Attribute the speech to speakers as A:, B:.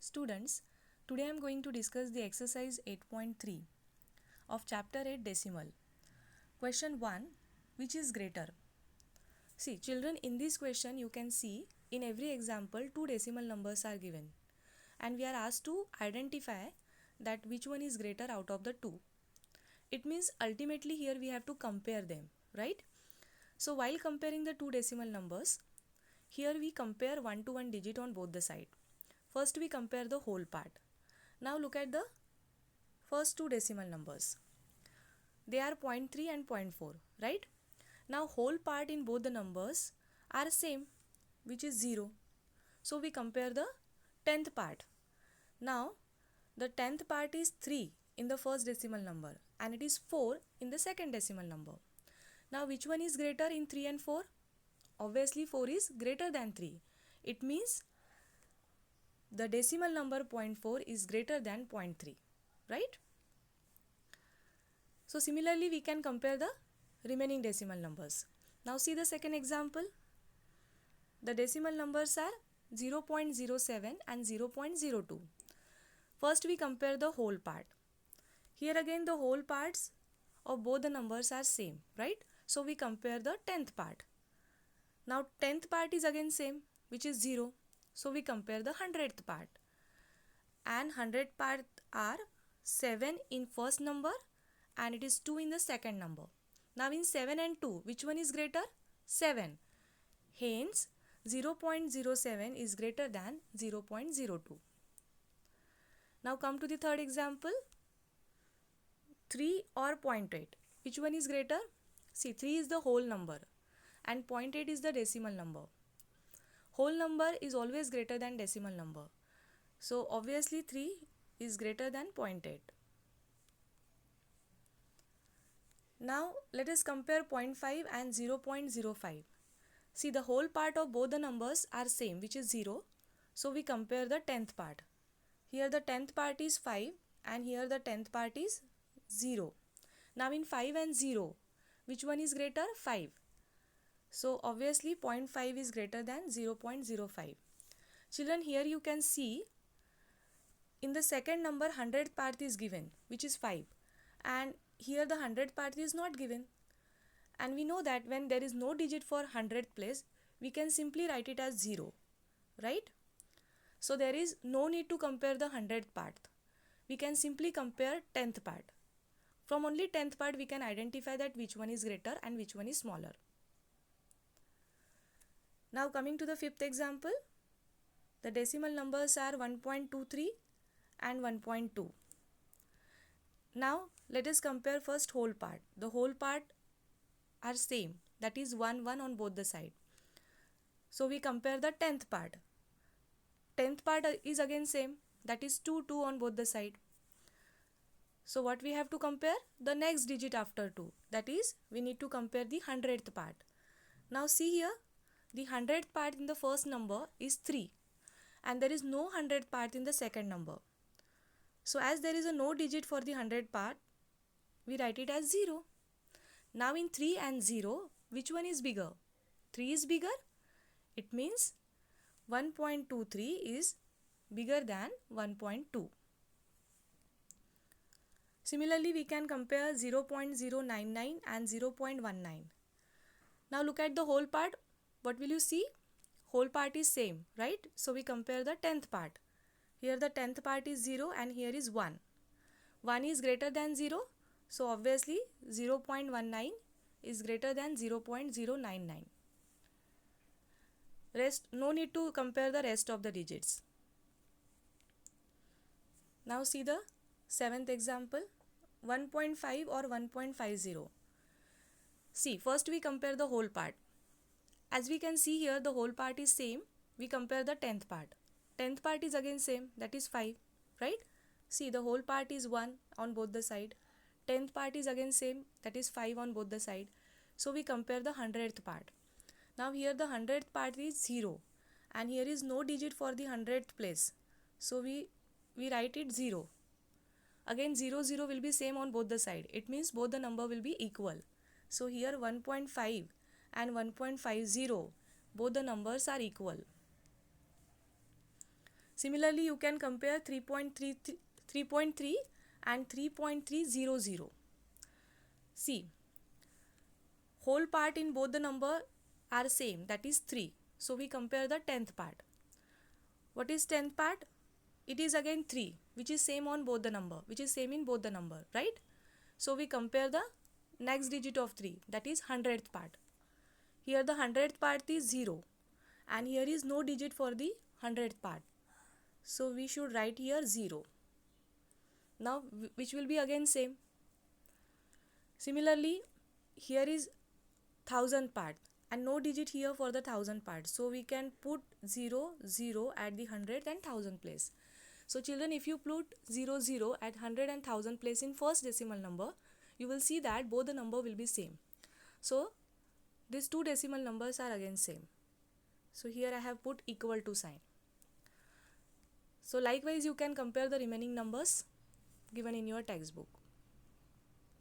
A: Students, today I am going to discuss the exercise 8.3 of chapter 8 decimal. Question 1, which is greater? See children, in this question you can see in every example two decimal numbers are given and we are asked to identify that which one is greater out of the two. It means ultimately here we have to compare them, right? So while comparing the two decimal numbers, here we compare one to one digit on both the side. First we compare the whole part. Now look at the first two decimal numbers. They are 0.3 and 0.4, right? Now whole part in both the numbers are same, which is 0. So we compare the 10th part. Now the 10th part is 3 in the first decimal number and it is 4 in the second decimal number. Now which one is greater in 3 and 4? Obviously 4 is greater than 3. It means the decimal number 0.4 is greater than 0.3, right? So similarly we can compare the remaining decimal numbers. Now see the second example. The decimal numbers are 0.07 and 0.02. First we compare the whole part. Here again the whole parts of both the numbers are same, right? So we compare the 10th part. Now 10th part is again same, which is 0. So we compare the 100th part. And 100 part are 7 in first number and it is 2 in the second number. Now in 7 and 2, which one is greater? 7. Hence 0.07 is greater than 0.02. Now come to the third example. 3 or 0.8. Which one is greater? See, 3 is the whole number and 0.8 is the decimal number. Whole number is always greater than decimal number. So obviously 3 is greater than 0.8. Now let us compare 0.5 and 0.05. See, the whole part of both the numbers are same, which is 0. So we compare the 10th part. Here the 10th part is 5 and here the 10th part is 0. Now in 5 and 0, which one is greater? 5. So obviously 0.5 is greater than 0.05. Children, here you can see in the second number 100th part is given, which is 5. And here the 100th part is not given. And we know that when there is no digit for 100th place, we can simply write it as 0, right? So there is no need to compare the 100th part. We can simply compare 10th part. From only 10th part we can identify that which one is greater and which one is smaller. Now coming to the fifth example, the decimal numbers are 1.23 and 1.2. Now let us compare first whole part. The whole part are same, that is 1 1 on both the side. So we compare the 10th part. 10th part is again same, that is 2 2 on both the side. So what we have to compare? The next digit after 2, that is we need to compare the 100th part. Now see here, the 100th part in the first number is 3 and there is no 100th part in the second number. So as there is a no digit for the 100th part, we write it as 0. Now in 3 and 0, which one is bigger? 3 is bigger. It means 1.23 is bigger than 1.2. Similarly, we can compare 0.099 and 0.19. Now look at the whole part. What will you see? Whole part is same, right? So we compare the 10th part. Here the 10th part is 0 and here is 1. 1 is greater than 0. So obviously 0.19 is greater than 0.099. Rest, no need to compare the rest of the digits. Now see the seventh example, 1.5 or 1.50. See, first we compare the whole part. As we can see here, the whole part is same. We compare the 10th part. 10th part is again same, that is 5, right? See, the whole part is 1 on both the side. 10th part is again same, that is 5 on both the side. So we compare the 100th part. Now here the 100th part is 0 and here is no digit for the 100th place. So we write it 0. Again 0 0 will be same on both the side. It means both the number will be equal. So here 1.5 and 1.50, both the numbers are equal. Similarly, you can compare 3.3 and 3.300. See, whole part in both the number are same, that is 3. So we compare the 10th part. What is 10th part? It is again 3, which is same on both the number, which is same in both the number, right? So we compare the next digit of 3, that is 100th part. Here the 100th part is 0 and here is no digit for the 100th part. So we should write here 0. Now which will be again same. Similarly, here is 1000th part and no digit here for the 1000th part. So we can put 0, 0 at the 100 and 1000 place. So children, if you put 0, 0 at 100 and 1000 place in first decimal number, you will see that both the number will be same. So these two decimal numbers are again same. So here I have put equal to sign. So likewise you can compare the remaining numbers given in your textbook.